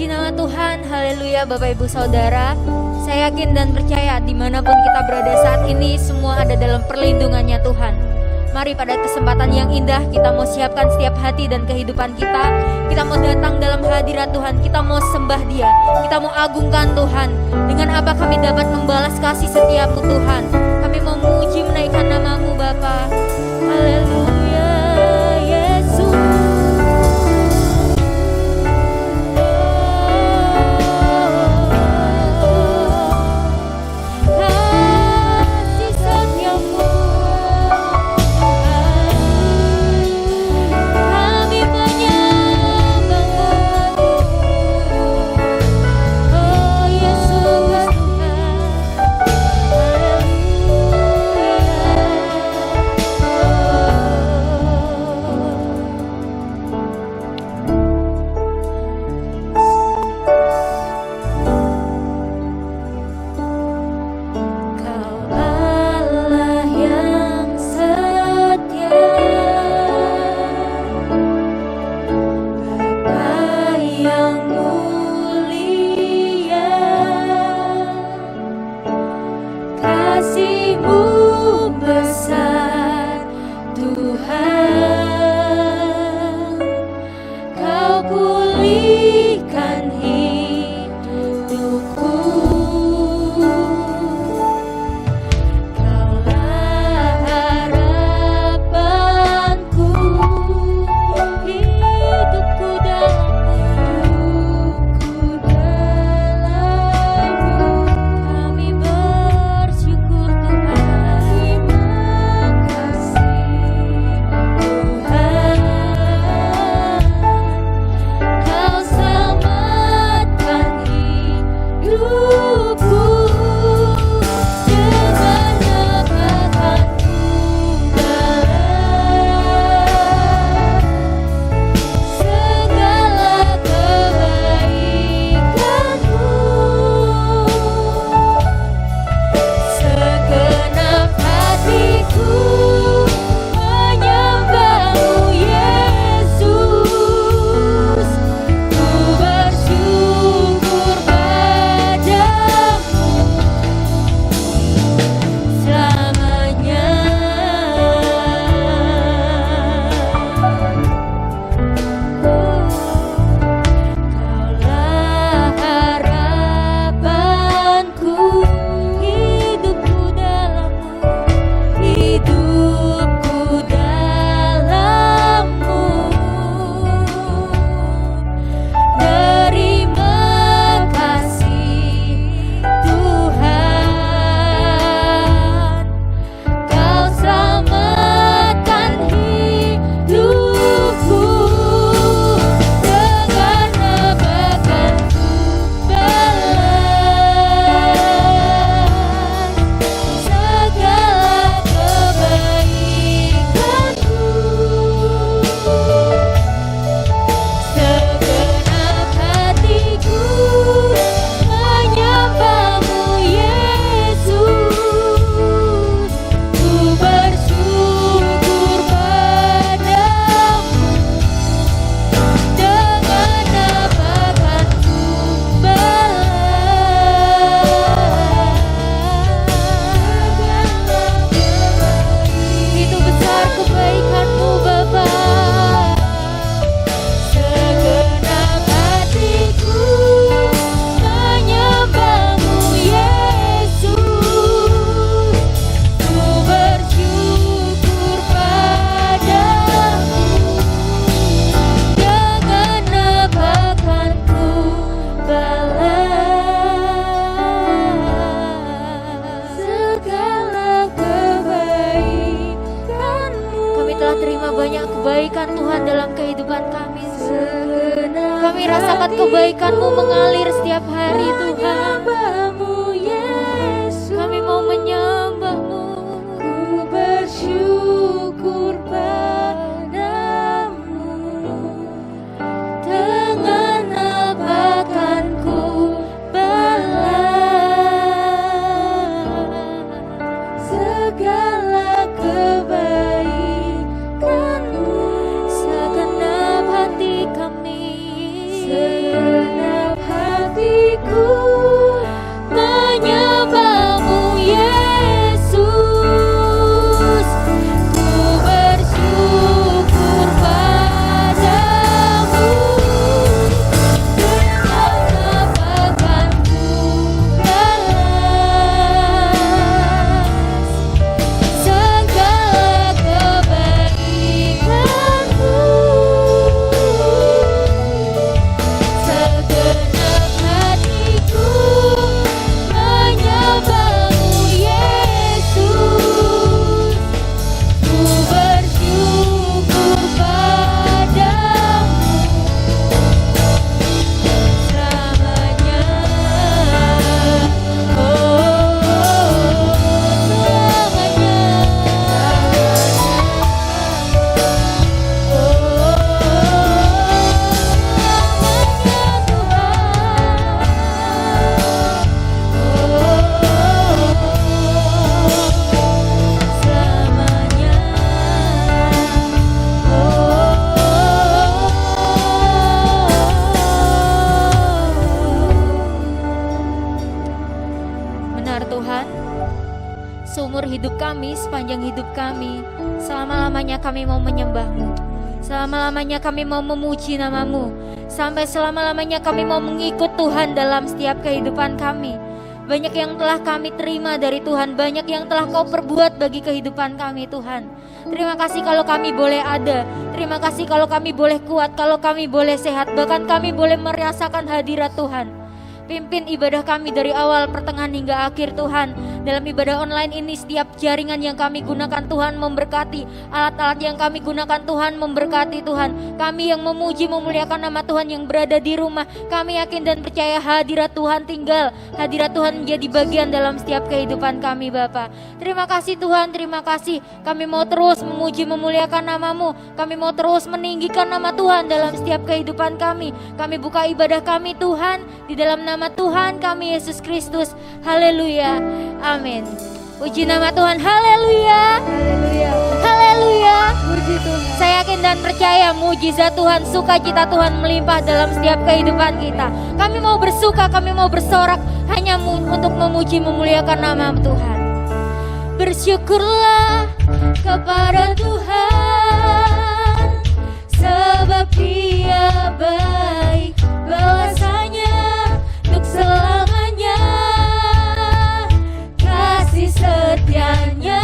Puji nama Tuhan, haleluya Bapak Ibu Saudara. Saya yakin dan percaya dimanapun kita berada saat ini, semua ada dalam perlindungannya Tuhan. Mari pada kesempatan yang indah kita mau siapkan setiap hati dan kehidupan kita. Kita mau datang dalam hadirat Tuhan, kita mau sembah Dia, kita mau agungkan Tuhan. Dengan apa kami dapat membalas kasih setiap-Mu Tuhan? Kami mau memuji menaikkan nama-Mu Bapa. Haleluya Yesus. Kebaikan-Mu mengalir setiap hari Tuhan. Kami mau menyembah-Mu. Ku bersyukur padamu. Dengan apa kan ku balas segala kebaikan-Mu. Segenap hati kami, segenap hidup kami, sepanjang hidup kami, selama-lamanya kami mau menyembah-Mu, selama-lamanya kami mau memuji nama-Mu, sampai selama-lamanya kami mau mengikut Tuhan dalam setiap kehidupan kami. Banyak yang telah kami terima dari Tuhan, banyak yang telah Kau perbuat bagi kehidupan kami Tuhan. Terima kasih kalau kami boleh ada, terima kasih kalau kami boleh kuat, kalau kami boleh sehat, bahkan kami boleh merasakan hadirat Tuhan. Pimpin ibadah kami dari awal, pertengahan hingga akhir Tuhan. Dalam ibadah online ini setiap jaringan yang kami gunakan Tuhan memberkati, alat-alat yang kami gunakan Tuhan memberkati Tuhan. Kami yang memuji memuliakan nama Tuhan yang berada di rumah, kami yakin dan percaya hadirat Tuhan tinggal, hadirat Tuhan menjadi bagian dalam setiap kehidupan kami Bapa. Terima kasih Tuhan, terima kasih. Kami mau terus memuji memuliakan nama-Mu, kami mau terus meninggikan nama Tuhan dalam setiap kehidupan kami. Kami buka ibadah kami Tuhan di dalam nama Tuhan kami Yesus Kristus. Haleluya, amin. Puji nama Tuhan, haleluya, Haleluya. haleluya. Puji Tuhan. Saya yakin dan percaya mujizat Tuhan, sukacita Tuhan melimpah dalam setiap kehidupan kita. Kami mau bersuka, kami mau bersorak hanya untuk memuji memuliakan nama Tuhan. Bersyukurlah kepada Tuhan, sebab Dia baik, bahwasanya untuk selamanya kasih setianya.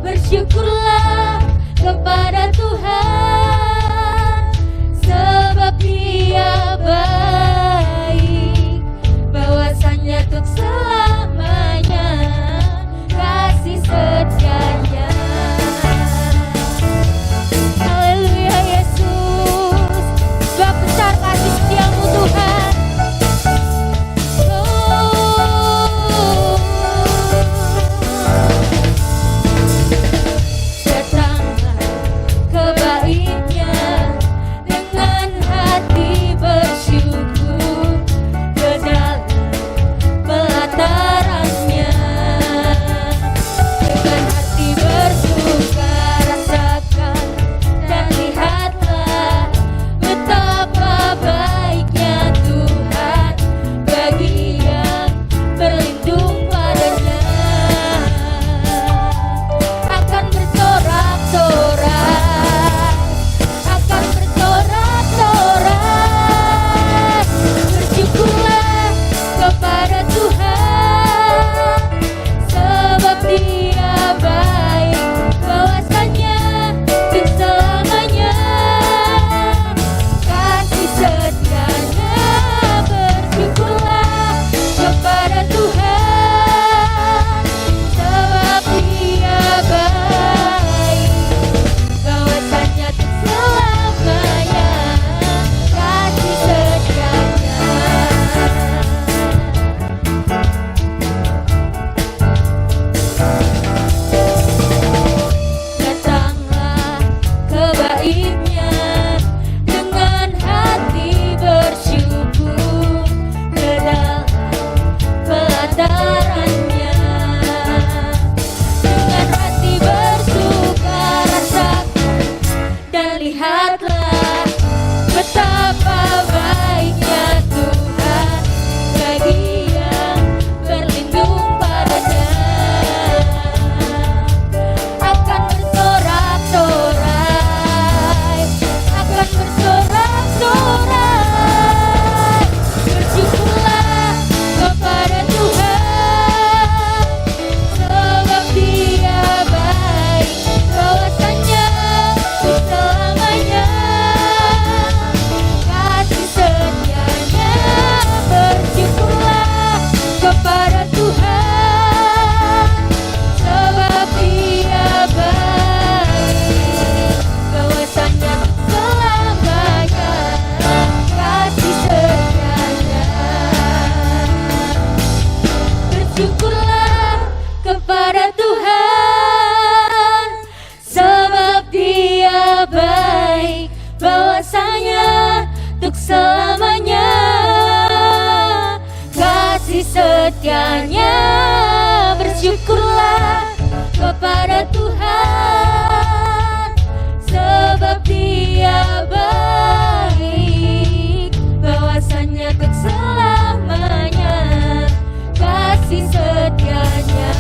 Bersyukurlah kepada Tuhan, sebab Dia baik, bahwasanya untuk selamanya kasih setianya. Haleluya Yesus, sebab besar kasih setiamu Tuhan. Datanglah ke baitnya dengan hati bersyukur, ke dalam pelatarannya dengan hati bersuka. Rasakan dan lihatlah betapa baiknya Tuhan bagi yang berlindung padanya. Akan bersorak-sorak, akan bersorak-sorak. Bersyukurlah kepada Tuhan, sebab Dia baik, bahwasanya untuk selamanya kasih setianya. Bersyukurlah kepada Tuhan, sebab Dia baik, bahwasanya untuk selamanya kasih setianya. Datanglah ke baitnya dengan hati bersyukur, ke dalam pelatarannya dengan hati bersuka. Rasakan dan lihatlah betapa baiknya Tuhan bagi yang berlindung padanya. Akan bersorak-sorai, akan bersorak-sorai. Bersyukurlah kepada Tuhan, sebab Dia baik, bahwasanya untuk selamanya kasih setianya. Bersyukurlah kepada Tuhan, sebab Dia baik, bahwasanya untuk selamanya kasih setianya. Bersyukurlah kepada Tuhan, sebab Dia baik, bahwasanya untuk selamanya kasih setianya. Bersyukurlah kepada Tuhan, sebab Dia baik, bahwasanya untuk selamanya kasih setianya.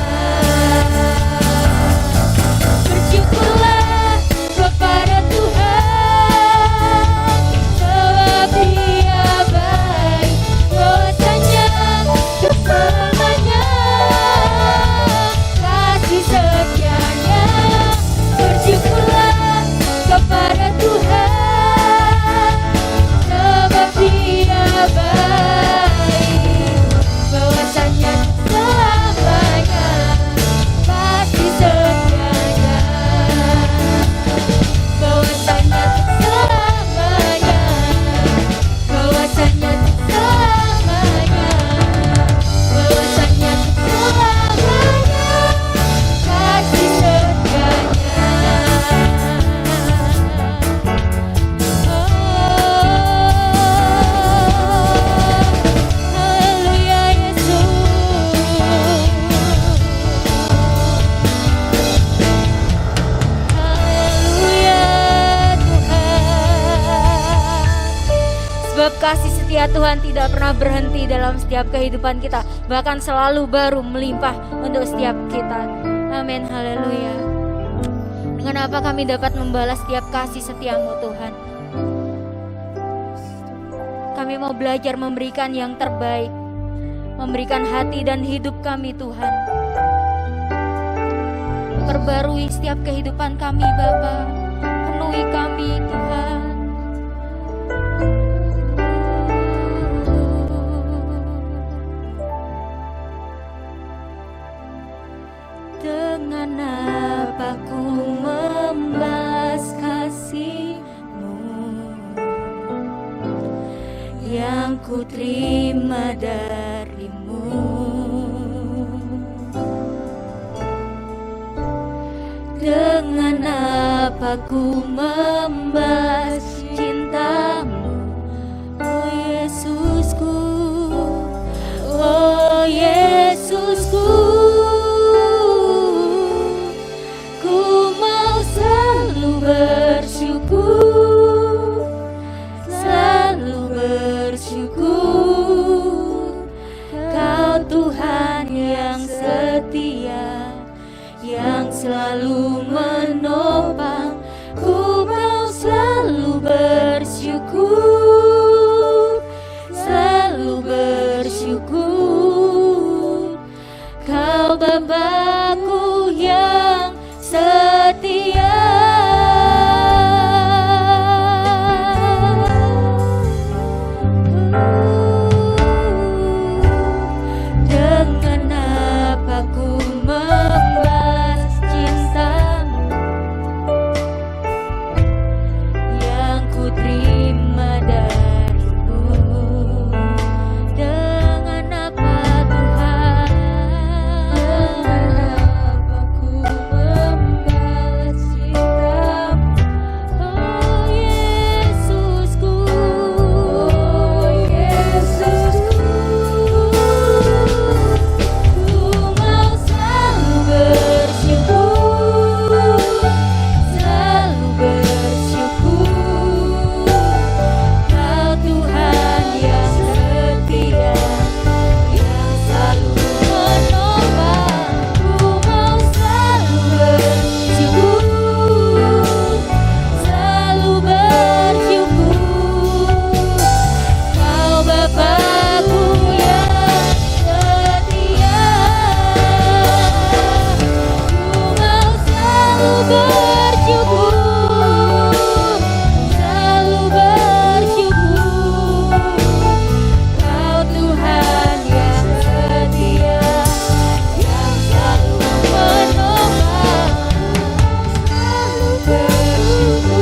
Sebab kasih setia Tuhan tidak pernah berhenti dalam setiap kehidupan kita, bahkan selalu baru melimpah untuk setiap kita. Amin, haleluya. Dengan apa kami dapat membalas setiap kasih setiamu Tuhan? Kami mau belajar memberikan yang terbaik, memberikan hati dan hidup kami Tuhan. Perbarui setiap kehidupan kami Bapa, penuhi kami Tuhan. Dengan apa ku membalas kasih-Mu yang ku terima dari-Mu? Dengan apa ku membalas cinta-Mu, oh Yesusku, oh Yesusku. Ku mau selalu bersyukur, selalu bersyukur. Kau Tuhan yang setia, yang selalu menopang. Ku mau selalu bersyukur, selalu bersyukur. Kau Bapakku yang setia. Dengan apa ku membalas cinta-Mu yang ku terima dari-Mu? Dengan apa Tuhan? Dengan apa ku membalas cinta-Mu? Oh Yesusku, oh Yesusku. Ku mau selalu bersyukur, selalu bersyukur. Kau Tuhan yang setia, yang selalu menopang. Ku mau selalu bersyukur, selalu bersyukur. Kau Bapakku yang setia. Ku mau selalu bersyukur, selalu bersyukur. Kau Tuhan yang setia, yang selalu menopang. Selalu bersyukur,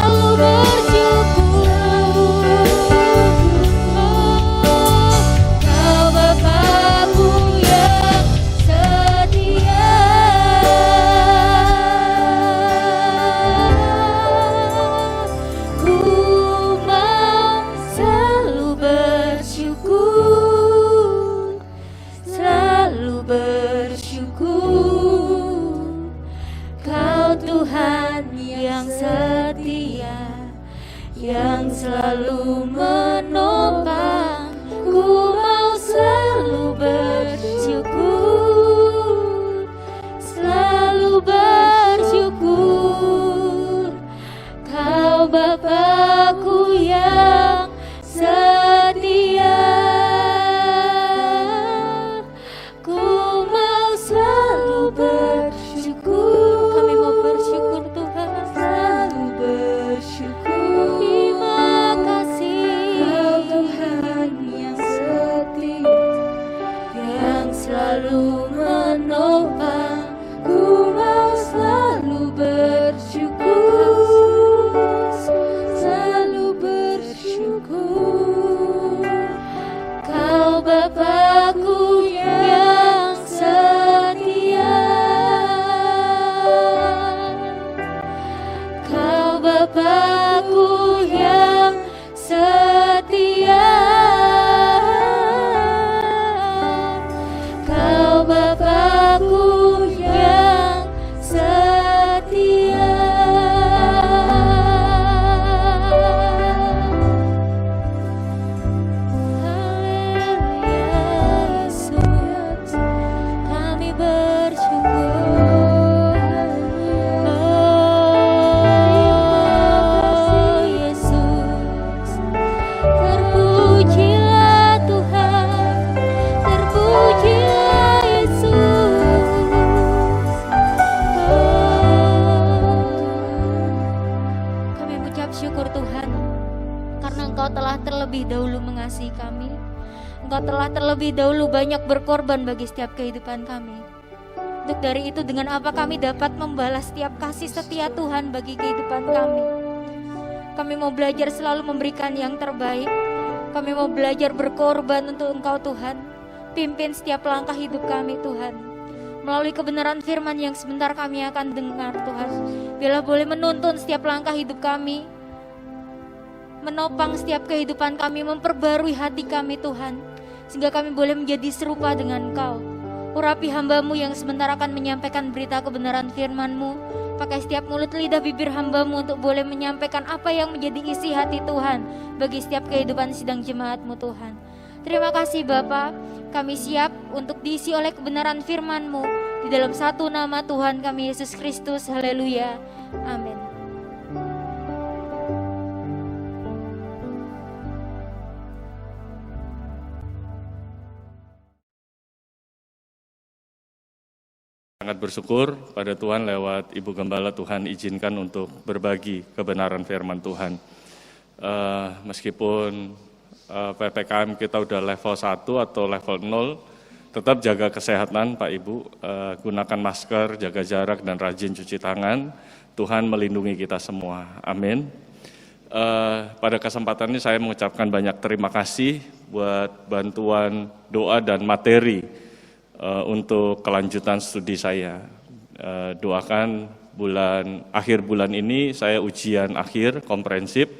selalu bersyukur. Oh, Kau Bapakku yang setia. Ku mau selalu bersyukur, selalu bersyukur. Kau Tuhan yang setia, yang selalu menopang. Ku mau selalu bersyukur, selalu bersyukur. Kau Bapakku yang setia. Ku mau selalu bersyukur. Kami mau bersyukur Tuhan, selalu bersyukur. Terima kasih Kau Tuhan yang setia, yang selalu menopang. Ku mau selalu bersyukur, selalu bersyukur. Engkau telah terlebih dahulu mengasihi kami. Engkau telah terlebih dahulu banyak berkorban bagi setiap kehidupan kami. Untuk dari itu, dengan apa kami dapat membalas setiap kasih setia Tuhan bagi kehidupan kami? Kami mau belajar selalu memberikan yang terbaik. Kami mau belajar berkorban untuk Engkau Tuhan. Pimpin setiap langkah hidup kami Tuhan. Melalui kebenaran firman yang sebentar kami akan dengar Tuhan. Biarlah boleh menuntun setiap langkah hidup kami. Menopang setiap kehidupan kami, memperbarui hati kami Tuhan. Sehingga kami boleh menjadi serupa dengan Engkau. Urapi hamba-Mu yang sebentar akan menyampaikan berita kebenaran firman-Mu. Pakai setiap mulut lidah bibir hamba-Mu untuk boleh menyampaikan apa yang menjadi isi hati Tuhan bagi setiap kehidupan sidang jemaat-Mu Tuhan. Terima kasih Bapa, kami siap untuk diisi oleh kebenaran firman-Mu. Di dalam satu nama Tuhan kami Yesus Kristus, haleluya, amin. Sangat bersyukur pada Tuhan lewat Ibu Gembala, Tuhan izinkan untuk berbagi kebenaran firman Tuhan. Meskipun PPKM kita udah level 1 atau level 0, tetap jaga kesehatan Pak Ibu, gunakan masker, jaga jarak dan rajin cuci tangan. Tuhan melindungi kita semua, amin. Pada kesempatan ini saya mengucapkan banyak terima kasih buat bantuan doa dan materi untuk kelanjutan studi saya. Doakan akhir bulan ini saya ujian akhir komprehensif,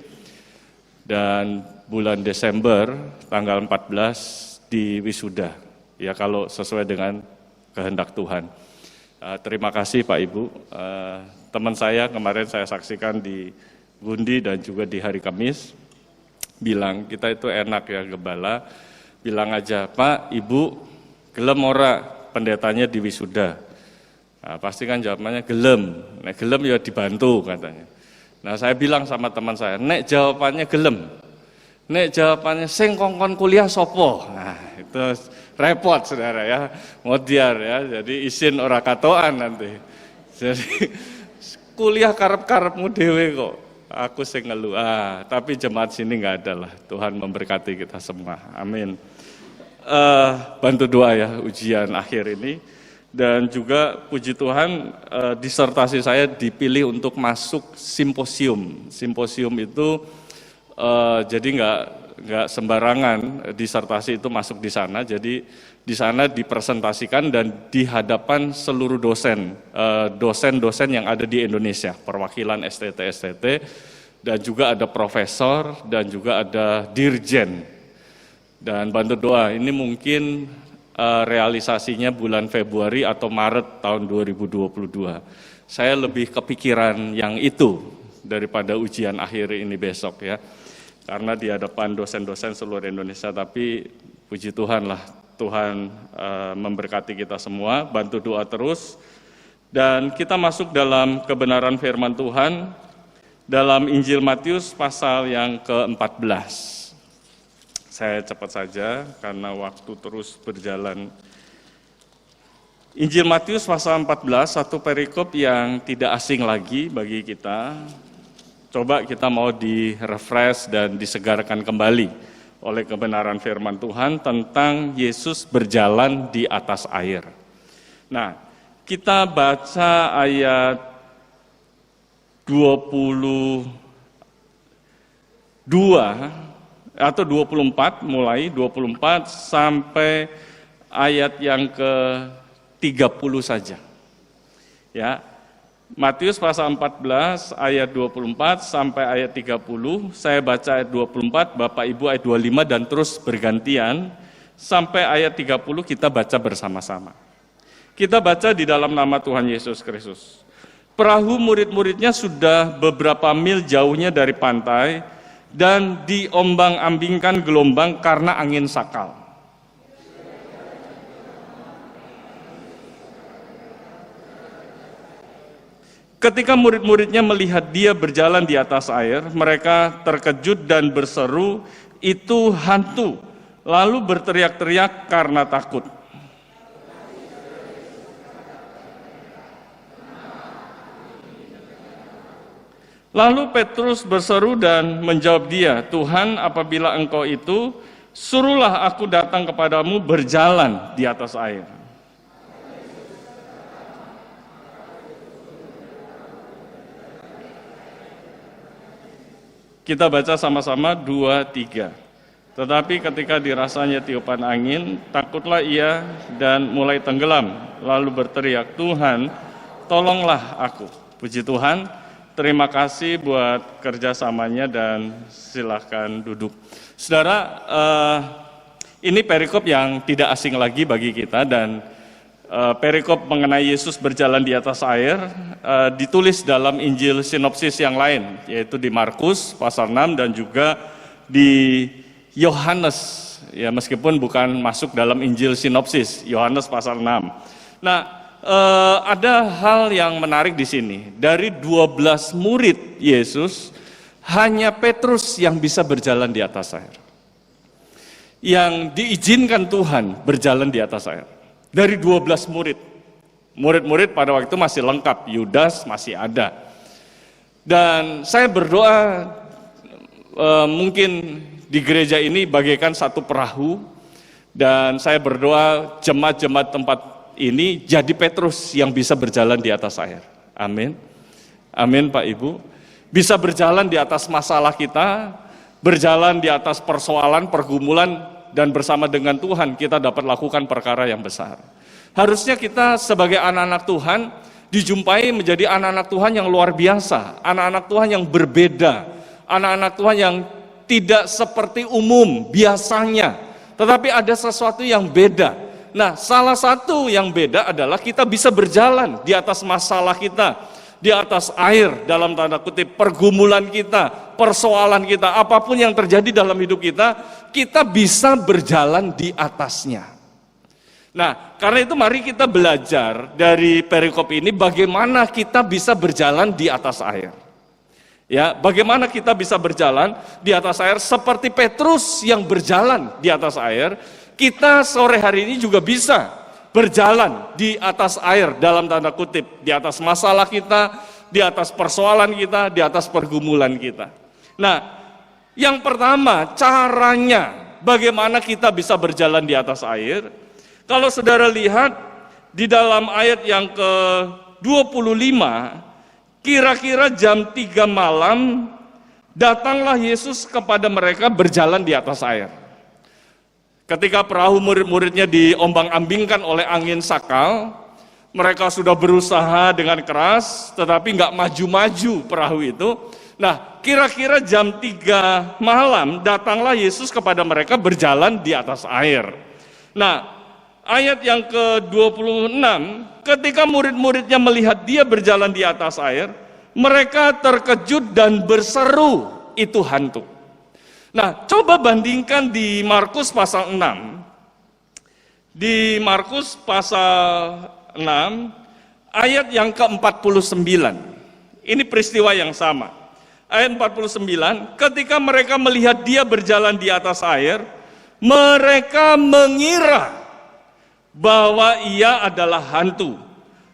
dan bulan Desember tanggal 14 di wisuda, ya kalau sesuai dengan kehendak Tuhan. Terima kasih Pak Ibu. Teman saya kemarin saya saksikan di Gundi dan juga di hari Kamis, bilang kita itu enak ya Gembala, bilang aja Pak Ibu gelem ora pendetanya di wisuda. Nah, pasti kan jawabannya gelem. Nek gelem ya dibantu katanya. Nah, saya bilang sama teman saya, nek jawabannya gelem. Nek jawabannya sing kongkon kuliah sopo. Nah, itu repot Saudara ya. Modiar ya. Jadi isin ora katoan nanti. Jadi kuliah karep-karepmu dhewe kok. Aku sing ngeluh. Tapi jemaat sini enggak ada lah. Tuhan memberkati kita semua. Amin. Bantu doa ya ujian akhir ini, dan juga puji Tuhan disertasi saya dipilih untuk masuk simposium. Simposium itu jadi nggak sembarangan disertasi itu masuk di sana. Jadi di sana dipresentasikan dan di hadapan seluruh dosen-dosen yang ada di Indonesia, perwakilan STT, dan juga ada profesor dan juga ada dirjen. Dan bantu doa, ini mungkin realisasinya bulan Februari atau Maret tahun 2022. Saya lebih kepikiran yang itu daripada ujian akhir ini besok ya. Karena di hadapan dosen-dosen seluruh Indonesia, tapi puji Tuhan lah, Tuhan memberkati kita semua, bantu doa terus. Dan kita masuk dalam kebenaran firman Tuhan dalam Injil Matius pasal yang ke-14. Saya cepat saja karena waktu terus berjalan. Injil Matius pasal 14, satu perikop yang tidak asing lagi bagi kita. Coba kita mau di-refresh dan disegarkan kembali oleh kebenaran firman Tuhan tentang Yesus berjalan di atas air. Nah, kita baca ayat 22 atau 24, mulai 24 sampai ayat yang ke-30 saja. Ya. Matius pasal 14 ayat 24 sampai ayat 30, saya baca ayat 24, Bapak Ibu ayat 25 dan terus bergantian sampai ayat 30 kita baca bersama-sama. Kita baca di dalam nama Tuhan Yesus Kristus. Perahu murid-muridnya sudah beberapa mil jauhnya dari pantai dan diombang-ambingkan gelombang karena angin sakal. Ketika murid-muridnya melihat dia berjalan di atas air, mereka terkejut dan berseru, "Itu hantu!" Lalu berteriak-teriak karena takut. Lalu Petrus berseru dan menjawab dia, Tuhan, apabila engkau itu, suruhlah aku datang kepadamu berjalan di atas air. Kita baca sama-sama 2, 3. Tetapi ketika dirasanya tiupan angin, takutlah ia dan mulai tenggelam, lalu berteriak, Tuhan, tolonglah aku. Puji Tuhan, terima kasih buat kerjasamanya dan silahkan duduk. Saudara, ini perikop yang tidak asing lagi bagi kita, dan perikop mengenai Yesus berjalan di atas air ditulis dalam Injil sinopsis yang lain, yaitu di Markus pasal 6 dan juga di Yohanes, ya meskipun bukan masuk dalam Injil sinopsis, Yohanes pasal 6. Nah, ada hal yang menarik di sini. Dari 12 murid Yesus, hanya Petrus yang bisa berjalan di atas air. Yang diizinkan Tuhan berjalan di atas air. Dari 12 murid. Murid-murid pada waktu itu masih lengkap, Yudas masih ada. Dan saya berdoa mungkin di gereja ini bagaikan satu perahu, dan saya berdoa jemaat-jemaat tempat ini jadi Petrus yang bisa berjalan di atas air. Amin. Amin Pak Ibu. Bisa berjalan di atas masalah kita, berjalan di atas persoalan, pergumulan, dan bersama dengan Tuhan kita dapat lakukan perkara yang besar. Harusnya kita sebagai anak-anak Tuhan dijumpai menjadi anak-anak Tuhan yang luar biasa, anak-anak Tuhan yang berbeda, anak-anak Tuhan yang tidak seperti umum biasanya, tetapi ada sesuatu yang beda. Nah, salah satu yang beda adalah kita bisa berjalan di atas masalah kita, di atas air, dalam tanda kutip, pergumulan kita, persoalan kita, apapun yang terjadi dalam hidup kita, kita bisa berjalan di atasnya. Nah, karena itu mari kita belajar dari perikop ini bagaimana kita bisa berjalan di atas air. Ya, bagaimana kita bisa berjalan di atas air seperti Petrus yang berjalan di atas air. Kita sore hari ini juga bisa berjalan di atas air dalam tanda kutip, di atas masalah kita, di atas persoalan kita, di atas pergumulan kita. Nah, yang pertama caranya bagaimana kita bisa berjalan di atas air. Kalau saudara lihat di dalam ayat yang ke-25, kira-kira jam 3 malam, datanglah Yesus kepada mereka berjalan di atas air. Ketika perahu murid-muridnya diombang-ambingkan oleh angin sakal, mereka sudah berusaha dengan keras, tetapi nggak maju-maju perahu itu. Nah, kira-kira jam 3 malam, datanglah Yesus kepada mereka berjalan di atas air. Nah, ayat yang ke-26, ketika murid-muridnya melihat dia berjalan di atas air, mereka terkejut dan berseru, itu hantu. Nah, coba bandingkan di Markus pasal 6. Di Markus pasal 6, ayat yang ke-49. Ini peristiwa yang sama. Ayat 49, ketika mereka melihat dia berjalan di atas air, mereka mengira bahwa ia adalah hantu.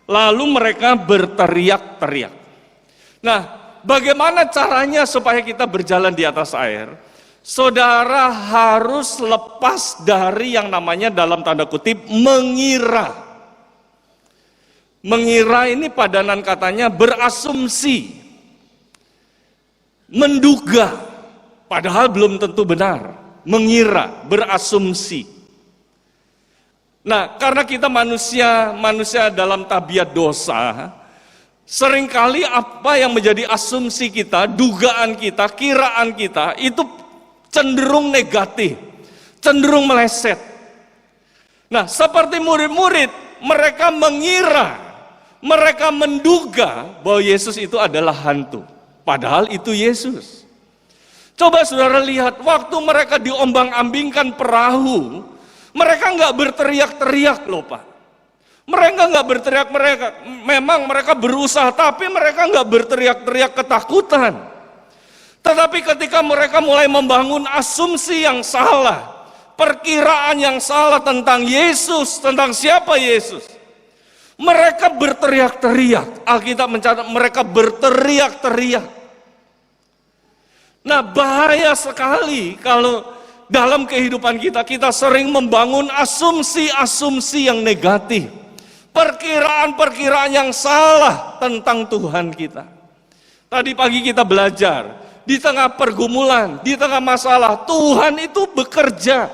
Lalu mereka berteriak-teriak. Nah, bagaimana caranya supaya kita berjalan di atas air? Saudara harus lepas dari yang namanya dalam tanda kutip mengira. Mengira ini padanan katanya berasumsi, menduga, padahal belum tentu benar. Mengira, berasumsi. Nah, karena kita manusia dalam tabiat dosa, seringkali apa yang menjadi asumsi kita, dugaan kita, kiraan kita, itu cenderung negatif, cenderung meleset. Nah, seperti murid-murid, mereka mengira, mereka menduga bahwa Yesus itu adalah hantu. Padahal itu Yesus. Coba saudara lihat, waktu mereka diombang-ambingkan perahu, mereka nggak berteriak-teriak loh Pak. Mereka nggak berteriak, memang mereka berusaha, tapi mereka nggak berteriak-teriak ketakutan. Tetapi ketika mereka mulai membangun asumsi yang salah, perkiraan yang salah tentang Yesus, tentang siapa Yesus, mereka berteriak-teriak. Alkitab mencatat mereka berteriak-teriak. Nah, bahaya sekali kalau dalam kehidupan kita sering membangun asumsi-asumsi yang negatif. Perkiraan-perkiraan yang salah tentang Tuhan kita. Tadi pagi kita belajar, di tengah pergumulan, di tengah masalah, Tuhan itu bekerja.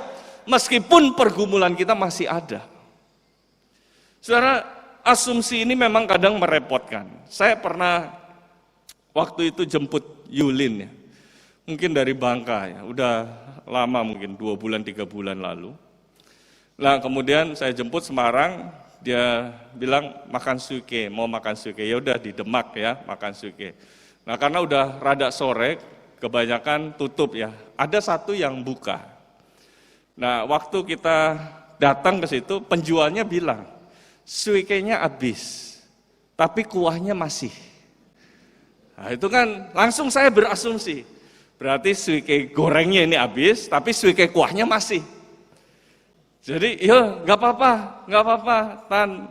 Meskipun pergumulan kita masih ada. Saudara, asumsi ini memang kadang merepotkan. Saya pernah waktu itu jemput Yulin ya. Mungkin dari Bangka ya, udah lama mungkin 2 bulan 3 bulan lalu. Nah kemudian saya jemput Semarang, dia bilang makan suike, mau makan suike. Ya udah di Demak ya, makan suike. Nah karena udah rada sore, kebanyakan tutup ya. Ada satu yang buka. Nah waktu kita datang ke situ, penjualnya bilang, suikenya habis, tapi kuahnya masih. Nah itu kan langsung saya berasumsi, berarti suike gorengnya ini habis, tapi suike kuahnya masih. Jadi ya nggak apa-apa, Tan,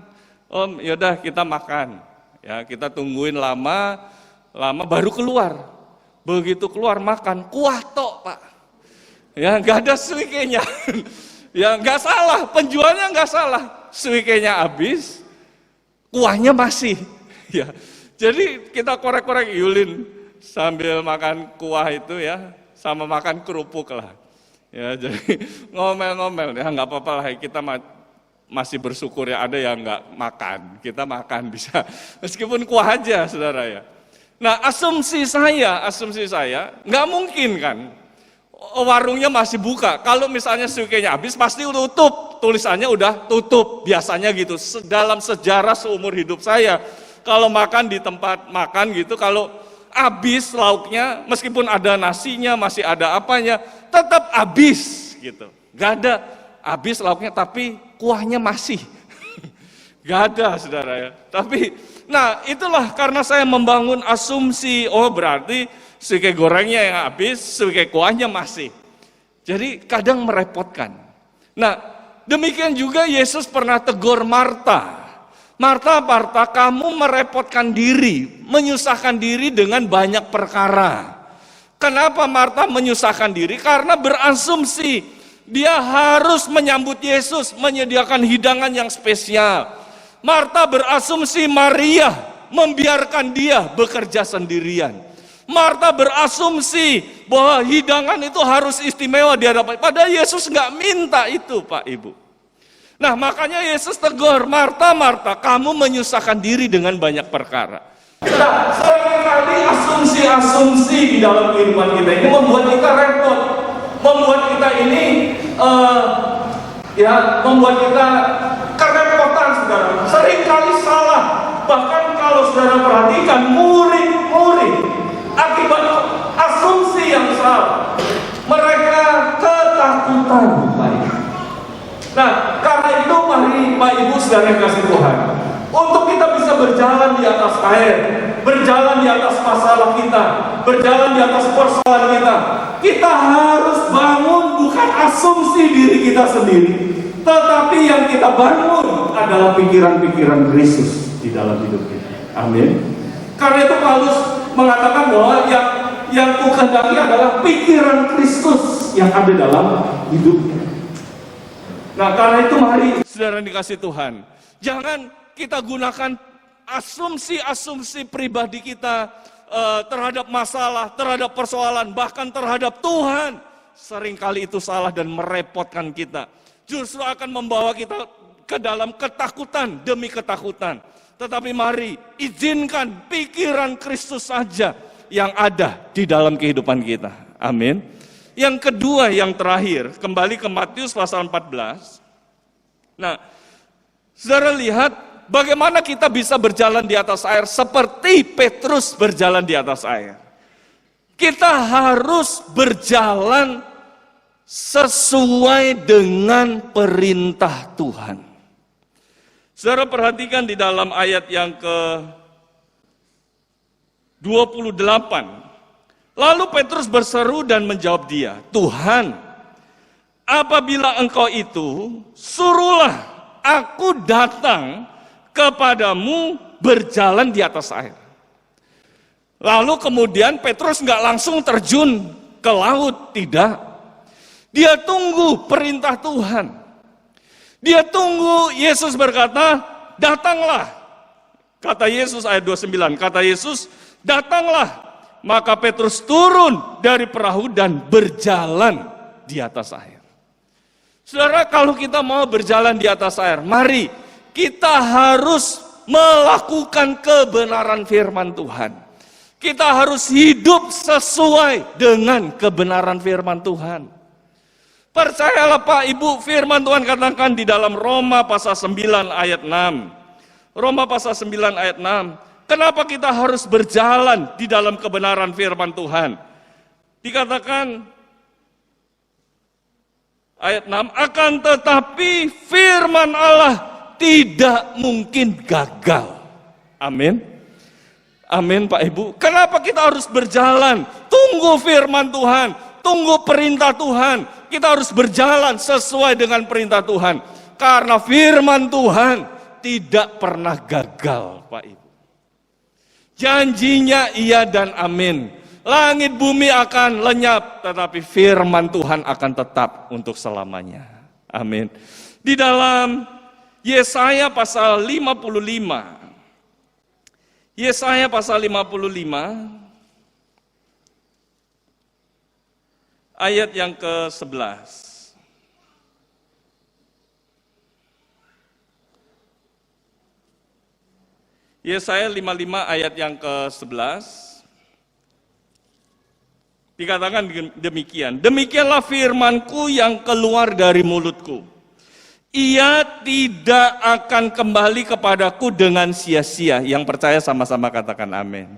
Om, yaudah kita makan. Ya kita tungguin lama baru keluar. Begitu keluar makan, kuah tok Pak. Ya nggak ada suikenya. Ya nggak salah, penjualnya nggak salah. Suikenya habis, kuahnya masih. Ya, jadi kita korek-korek Yulin sambil makan kuah itu ya, sama makan kerupuk lah. Ya, jadi ngomel-ngomel ya nggak apa-apa lah, kita masih bersyukur ya ada yang nggak makan, kita makan bisa, meskipun kuah aja, saudara ya. Nah, asumsi saya nggak mungkin kan. Warungnya masih buka, kalau misalnya suikenya habis pasti tutup, tulisannya udah tutup, biasanya gitu. Dalam sejarah seumur hidup saya, kalau makan di tempat makan gitu, kalau habis lauknya, meskipun ada nasinya, masih ada apanya, tetap habis gitu. Gak ada habis lauknya, tapi kuahnya masih. Gak ada, saudara ya. Tapi, nah itulah karena saya membangun asumsi, oh berarti suike gorengnya yang habis, suike kuahnya masih. Jadi kadang merepotkan. Nah, demikian juga Yesus pernah tegur Marta. Marta, kamu merepotkan diri, menyusahkan diri dengan banyak perkara. Kenapa Marta menyusahkan diri? Karena berasumsi dia harus menyambut Yesus, menyediakan hidangan yang spesial. Marta berasumsi Maria membiarkan dia bekerja sendirian. Marta berasumsi bahwa hidangan itu harus istimewa di hadapan. Padahal Yesus nggak minta itu, Pak Ibu. Nah makanya Yesus tegur, Marta, kamu menyusahkan diri dengan banyak perkara. Nah, seringkali asumsi-asumsi di dalam kehidupan kita ini membuat kita repot, membuat kita ini, membuat kita kerepotan, saudara. Seringkali salah. Bahkan kalau saudara perhatikan, murid-murid akibat asumsi yang salah, mereka ketakutan. Nah, karena itu mari Pak Ibu saudara yang kasih Tuhan, untuk kita bisa berjalan di atas air, berjalan di atas masalah kita, berjalan di atas persoalan kita harus bangun bukan asumsi diri kita sendiri, tetapi yang kita bangun adalah pikiran-pikiran Kristus di dalam hidup kita. Amin. Karena itu Paulus mengatakan bahwa yang kukehendaki adalah pikiran Kristus yang ada dalam hidupnya. Nah karena itu mari saudara dikasih Tuhan, jangan kita gunakan asumsi-asumsi pribadi kita terhadap masalah, terhadap persoalan, bahkan terhadap Tuhan. Seringkali itu salah dan merepotkan kita. Justru akan membawa kita ke dalam ketakutan demi ketakutan. Tetapi mari izinkan pikiran Kristus saja yang ada di dalam kehidupan kita. Amin. Yang kedua, yang terakhir, kembali ke Matius pasal 14. Nah, saudara lihat bagaimana kita bisa berjalan di atas air seperti Petrus berjalan di atas air. Kita harus berjalan sesuai dengan perintah Tuhan. Saudara perhatikan di dalam ayat yang ke-28. Lalu Petrus berseru dan menjawab dia, Tuhan, apabila engkau itu, suruhlah aku datang kepadamu berjalan di atas air. Lalu kemudian Petrus nggak langsung terjun ke laut, tidak. Dia tunggu perintah Tuhan. Dia tunggu Yesus berkata, datanglah. Kata Yesus ayat 29, kata Yesus, datanglah. Maka Petrus turun dari perahu dan berjalan di atas air. Saudara, kalau kita mau berjalan di atas air, mari kita harus melakukan kebenaran firman Tuhan. Kita harus hidup sesuai dengan kebenaran firman Tuhan. Percayalah Pak Ibu, firman Tuhan katakan di dalam Roma pasal 9 ayat 6. Roma pasal 9 ayat 6. Kenapa kita harus berjalan di dalam kebenaran firman Tuhan? Dikatakan ayat 6, akan tetapi firman Allah tidak mungkin gagal. Amin. Amin Pak Ibu. Kenapa kita harus berjalan? Tunggu firman Tuhan, tunggu perintah Tuhan. Kita harus berjalan sesuai dengan perintah Tuhan. Karena firman Tuhan tidak pernah gagal Pak Ibu. Janjinya iya dan amin. Langit bumi akan lenyap, tetapi firman Tuhan akan tetap untuk selamanya. Amin. Di dalam Yesaya pasal 55. Yesaya pasal 55 ayat yang ke-11. Yesaya 55 ayat yang ke-11 dikatakan demikian. Demikianlah firmanku yang keluar dari mulutku. Ia tidak akan kembali kepadaku dengan sia-sia. Yang percaya sama-sama katakan amin.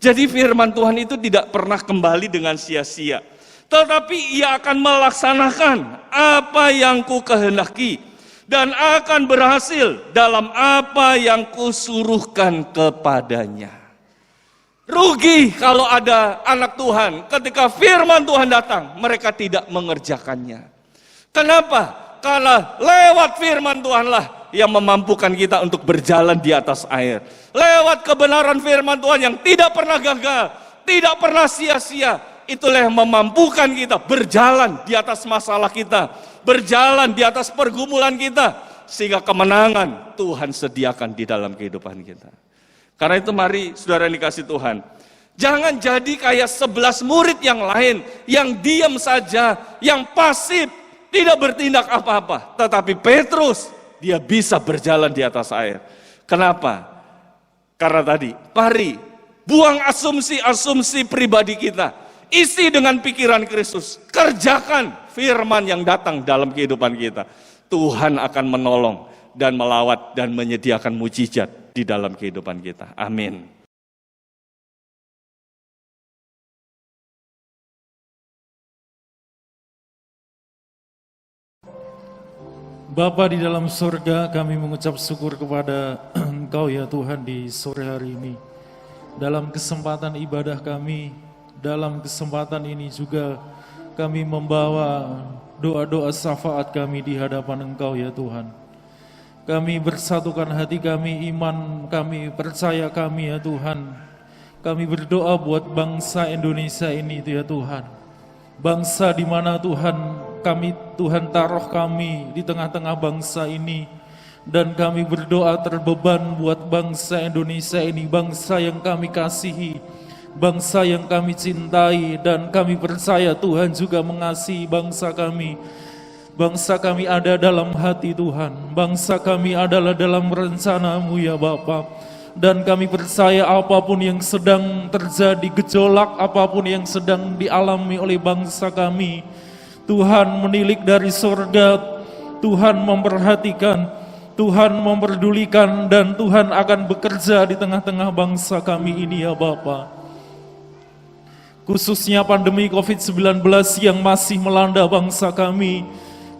Jadi firman Tuhan itu tidak pernah kembali dengan sia-sia. Tetapi ia akan melaksanakan apa yang ku kehendaki. Dan akan berhasil dalam apa yang kusuruhkan kepadanya. Rugi kalau ada anak Tuhan, ketika firman Tuhan datang, mereka tidak mengerjakannya. Kenapa? Karena lewat firman Tuhanlah yang memampukan kita untuk berjalan di atas air. Lewat kebenaran firman Tuhan yang tidak pernah gagal, tidak pernah sia-sia. Itulah yang memampukan kita berjalan di atas masalah kita, berjalan di atas pergumulan kita, sehingga kemenangan Tuhan sediakan di dalam kehidupan kita. Karena itu mari saudara yang dikasih Tuhan, jangan jadi kayak 11 murid yang lain, yang diam saja, yang pasif, tidak bertindak apa-apa. Tetapi Petrus, dia bisa berjalan di atas air. Kenapa? Karena tadi, mari buang asumsi-asumsi pribadi kita. Isi dengan pikiran Kristus, kerjakan firman yang datang dalam kehidupan kita. Tuhan akan menolong dan melawat dan menyediakan mujizat di dalam kehidupan kita. Amin. Bapa di dalam surga, kami mengucap syukur kepada Engkau ya Tuhan di sore hari ini. Dalam kesempatan ibadah kami, dalam kesempatan ini juga kami membawa doa-doa syafaat kami di hadapan Engkau ya Tuhan. Kami bersatukan hati kami, iman kami, percaya kami ya Tuhan. Kami berdoa buat bangsa Indonesia ini ya Tuhan. Bangsa di mana Tuhan taruh kami di tengah-tengah bangsa ini. Dan kami berdoa terbeban buat bangsa Indonesia ini, bangsa yang kami kasihi, bangsa yang kami cintai, dan kami percaya Tuhan juga mengasihi bangsa kami. Bangsa kami ada dalam hati Tuhan, bangsa kami adalah dalam rencana-Mu ya Bapa. Dan kami percaya apapun yang sedang terjadi, gejolak apapun yang sedang dialami oleh bangsa kami, Tuhan menilik dari surga, Tuhan memperhatikan, Tuhan memperdulikan, dan Tuhan akan bekerja di tengah-tengah bangsa kami ini ya Bapa. Khususnya pandemi COVID-19 yang masih melanda bangsa kami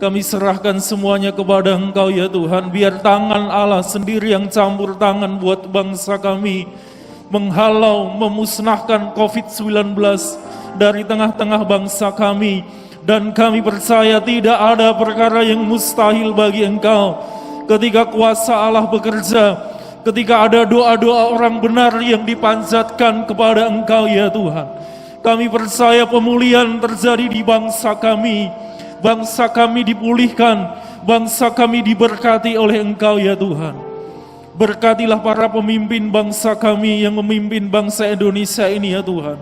serahkan semuanya kepada Engkau ya Tuhan. Biar tangan Allah sendiri yang campur tangan buat bangsa kami, menghalau, memusnahkan COVID-19 dari tengah-tengah bangsa kami. Dan kami percaya tidak ada perkara yang mustahil bagi Engkau. Ketika kuasa Allah bekerja, ketika ada doa-doa orang benar yang dipanjatkan kepada Engkau ya Tuhan. Kami percaya pemulihan terjadi di bangsa kami dipulihkan, bangsa kami diberkati oleh Engkau ya Tuhan. Berkatilah para pemimpin bangsa kami yang memimpin bangsa Indonesia ini ya Tuhan.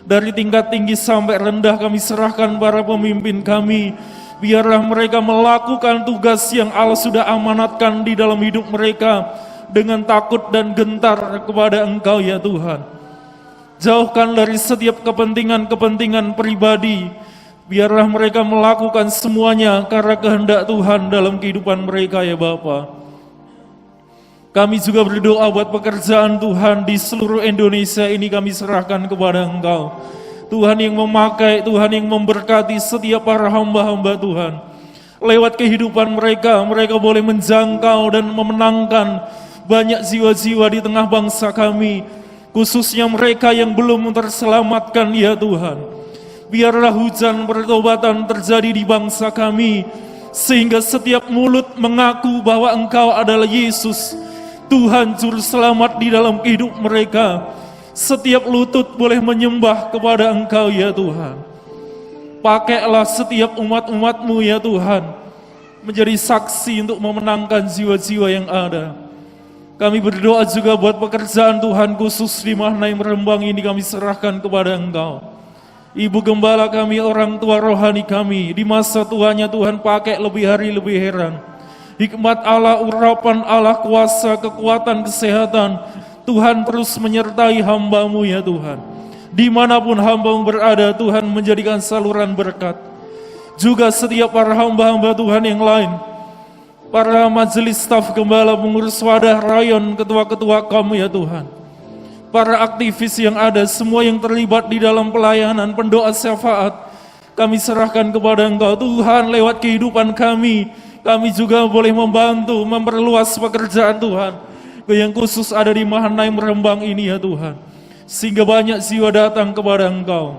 Dari tingkat tinggi sampai rendah kami serahkan para pemimpin kami. Biarlah mereka melakukan tugas yang Allah sudah amanatkan di dalam hidup mereka dengan takut dan gentar kepada Engkau ya Tuhan. Jauhkan dari setiap kepentingan-kepentingan pribadi. Biarlah mereka melakukan semuanya karena kehendak Tuhan dalam kehidupan mereka ya Bapa. Kami juga berdoa buat pekerjaan Tuhan di seluruh Indonesia ini kami serahkan kepada Engkau. Tuhan yang memakai, Tuhan yang memberkati setiap para hamba-hamba Tuhan. Lewat kehidupan mereka, mereka boleh menjangkau dan memenangkan banyak jiwa-jiwa di tengah bangsa kami, khususnya mereka yang belum terselamatkan ya Tuhan. Biarlah hujan pertobatan terjadi di bangsa kami, sehingga setiap mulut mengaku bahwa Engkau adalah Yesus, Tuhan Juru Selamat di dalam hidup mereka. Setiap lutut boleh menyembah kepada Engkau ya Tuhan. Pakailah setiap umat-umat-Mu ya Tuhan, menjadi saksi untuk memenangkan jiwa-jiwa yang ada. Kami berdoa juga buat pekerjaan Tuhan khusus di Mahnaim Rembang ini kami serahkan kepada Engkau. Ibu Gembala kami, orang tua rohani kami, di masa tuanya Tuhan pakai lebih hari lebih heran. Hikmat Allah, urapan Allah, kuasa, kekuatan, kesehatan, Tuhan terus menyertai hamba-Mu ya Tuhan. Dimanapun hamba-Mu berada, Tuhan menjadikan saluran berkat. Juga setiap para hamba-hamba Tuhan yang lain, para majelis staf gembala, pengurus wadah, rayon, ketua-ketua kami ya Tuhan. Para aktivis yang ada, semua yang terlibat di dalam pelayanan, pendoa syafaat, kami serahkan kepada Engkau. Tuhan, lewat kehidupan kami juga boleh membantu, memperluas pekerjaan Tuhan, yang khusus ada di Mahnaim Rembang ini ya Tuhan. Sehingga banyak jiwa datang kepada Engkau.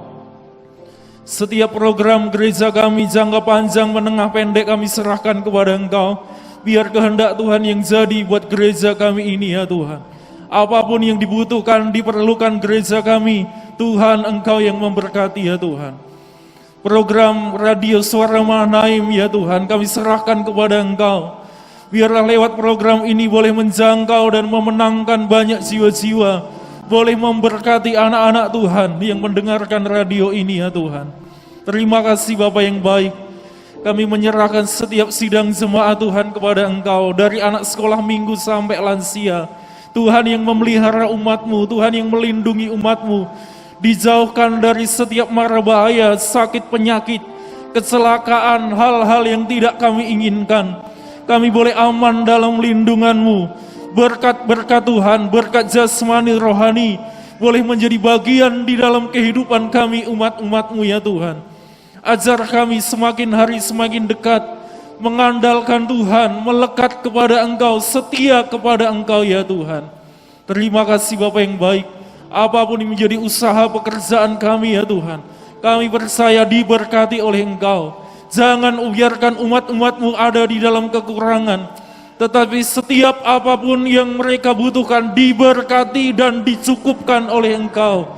Setiap program gereja kami, jangka panjang, menengah, pendek, kami serahkan kepada Engkau. Biar kehendak Tuhan yang jadi buat gereja kami ini ya Tuhan. Apapun yang dibutuhkan, diperlukan gereja kami, Tuhan Engkau yang memberkati ya Tuhan. Program radio Suara Mahnaim ya Tuhan, kami serahkan kepada Engkau. Biarlah lewat program ini boleh menjangkau dan memenangkan banyak jiwa-jiwa, boleh memberkati anak-anak Tuhan yang mendengarkan radio ini ya Tuhan. Terima kasih Bapa yang baik. Kami menyerahkan setiap sidang jemaat Tuhan kepada Engkau, dari anak sekolah minggu sampai lansia. Tuhan yang memelihara umat-Mu, Tuhan yang melindungi umat-Mu, dijauhkan dari setiap mara bahaya, sakit, penyakit, kecelakaan, hal-hal yang tidak kami inginkan. Kami boleh aman dalam lindungan-Mu. Berkat-berkat Tuhan, berkat jasmani rohani, boleh menjadi bagian di dalam kehidupan kami umat-umat-Mu ya Tuhan. Ajar kami semakin hari semakin dekat, mengandalkan Tuhan, melekat kepada Engkau, setia kepada Engkau ya Tuhan. Terima kasih Bapa yang baik. Apapun yang menjadi usaha pekerjaan kami ya Tuhan, kami percaya diberkati oleh Engkau. Jangan biarkan umat-umat-Mu ada di dalam kekurangan, tetapi setiap apapun yang mereka butuhkan diberkati dan dicukupkan oleh Engkau.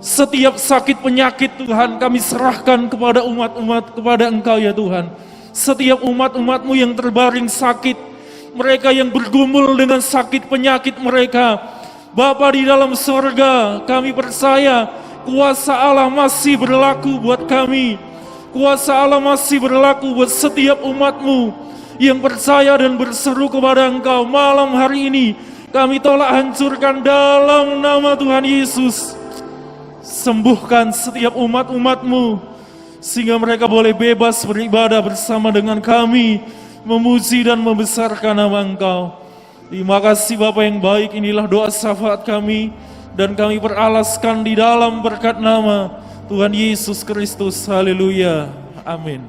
Setiap sakit penyakit Tuhan kami serahkan kepada umat-umat, kepada Engkau ya Tuhan. Setiap umat-umat-Mu yang terbaring sakit, mereka yang bergumul dengan sakit penyakit mereka, Bapa di dalam surga, kami percaya kuasa Allah masih berlaku buat kami. Kuasa Allah masih berlaku buat setiap umat-Mu yang percaya dan berseru kepada Engkau. Malam hari ini kami tolak hancurkan dalam nama Tuhan Yesus. Sembuhkan setiap umat-umat-Mu, sehingga mereka boleh bebas beribadah bersama dengan kami, memuji dan membesarkan nama Engkau. Terima kasih Bapa yang baik, inilah doa syafaat kami, dan kami beralaskan di dalam berkat nama Tuhan Yesus Kristus. Haleluya. Amin.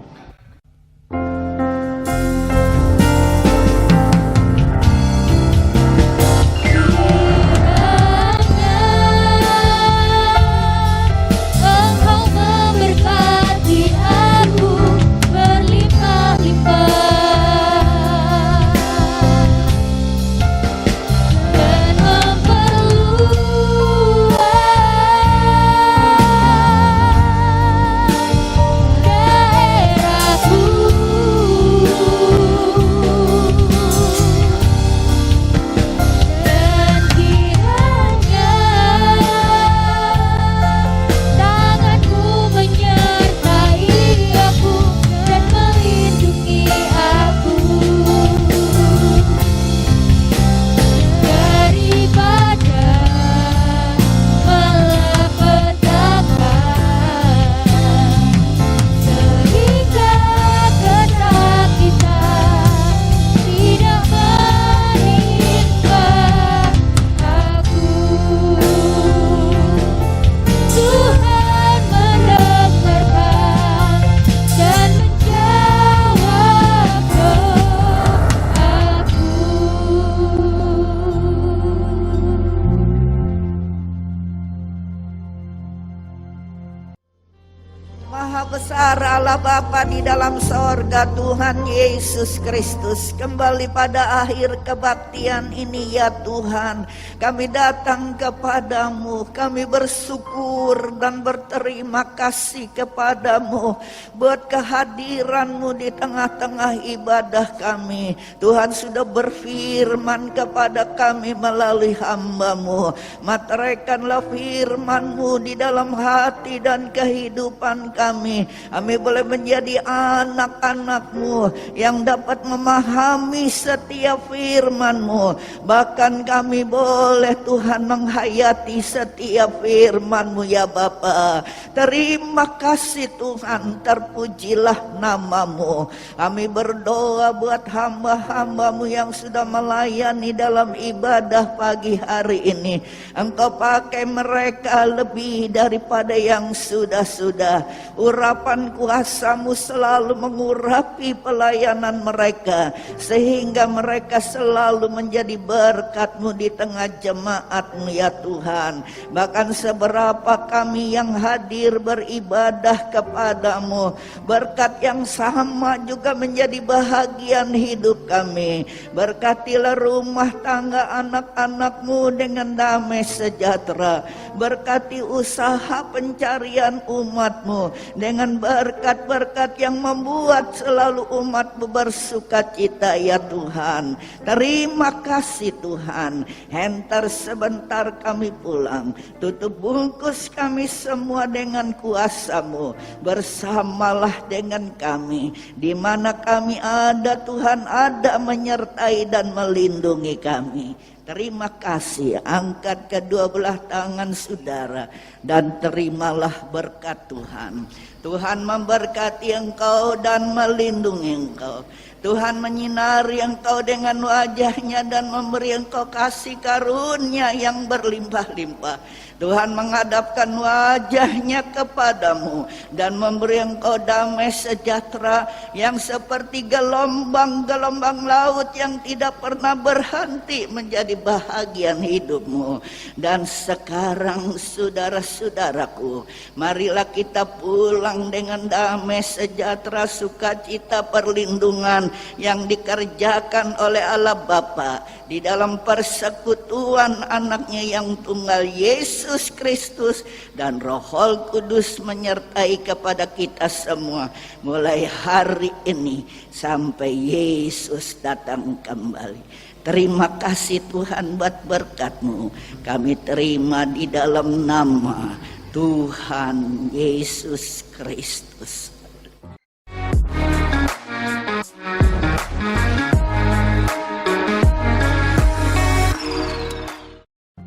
Allah Bapa di dalam sorga, Tuhan Yesus Kristus, kembali pada akhir kebaktian ini ya Tuhan, kami datang kepadamu, kami bersyukur dan berterima kasih kepadamu buat kehadiranmu di tengah-tengah ibadah kami. Tuhan sudah berfirman kepada kami melalui hamba-Mu, materaikanlah firman-Mu di dalam hati dan kehidupan kami. Kami boleh menjadi anak-anak-Mu yang dapat memahami setiap firman-Mu. Bahkan kami boleh Tuhan menghayati setiap firman-Mu ya Bapa. Terima kasih Tuhan, terpujilah nama-Mu. Kami berdoa buat hamba-hamba-Mu yang sudah melayani dalam ibadah pagi hari ini. Engkau pakai mereka lebih daripada yang sudah-sudah. Urapan kuasa-Mu selalu mengurapi pelayanan mereka, sehingga mereka selalu menjadi berkat-Mu di tengah jemaat-Mu ya Tuhan. Bahkan seberapa kami yang hadir beribadah kepadamu, berkat yang sama juga menjadi bahagian hidup kami. Berkatilah rumah tangga anak-anak-Mu dengan damai sejahtera. Berkati usaha pencarian umat-Mu dengan berkat-berkat yang membuat selalu umat-Mu bersukacita ya Tuhan. Terima kasih Tuhan. Hentar sebentar kami pulang. Tutup bungkus kami semua dengan kuasa-Mu. Bersamalah dengan kami. Di mana kami ada, Tuhan ada menyertai dan melindungi kami. Terima kasih. Angkat kedua belah tangan saudara dan terimalah berkat Tuhan. Tuhan memberkati engkau dan melindungi engkau. Tuhan menyinari engkau dengan wajah-Nya dan memberi engkau kasih karunia yang berlimpah-limpah. Tuhan menghadapkan wajah-Nya kepadamu dan memberi engkau damai sejahtera yang seperti gelombang-gelombang laut yang tidak pernah berhenti menjadi bahagian hidupmu. Dan sekarang saudara-saudaraku, marilah kita pulang dengan damai sejahtera, sukacita, perlindungan yang dikerjakan oleh Allah Bapa di dalam persekutuan anaknya yang tunggal Yesus Kristus, dan Roh Kudus menyertai kepada kita semua mulai hari ini sampai Yesus datang kembali. Terima kasih Tuhan buat berkat-Mu. Kami terima di dalam nama Tuhan Yesus Kristus.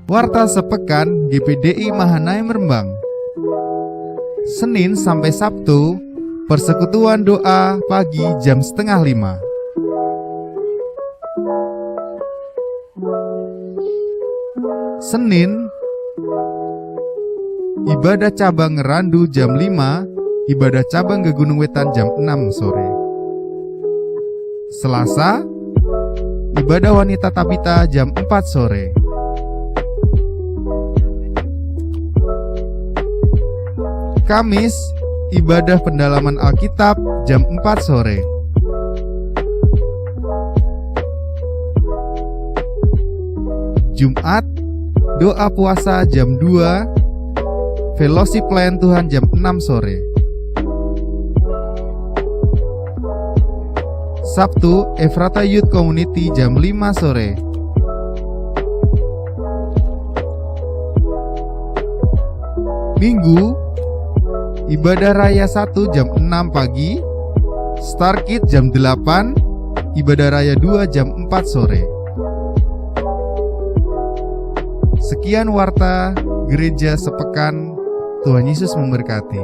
Warta Sepekan GPDI Mahanaim Rembang. Senin sampai Sabtu, persekutuan doa pagi jam 4:30. Senin, ibadah cabang Ngerandu jam 5, ibadah cabang ke Gunung Wetan jam 6 sore. Selasa, ibadah wanita Tabita jam 4 sore. Kamis, ibadah pendalaman Alkitab jam 4 sore. Jumat, doa puasa jam 2, fellowship pelayan Tuhan jam 6 sore. Sabtu, Efrata Youth Community jam 5 sore. Minggu, ibadah raya 1 jam 6 pagi, Star Kid jam 8, ibadah raya 2 jam 4 sore. Sekian warta Gereja Sepekan. Tuhan Yesus memberkati.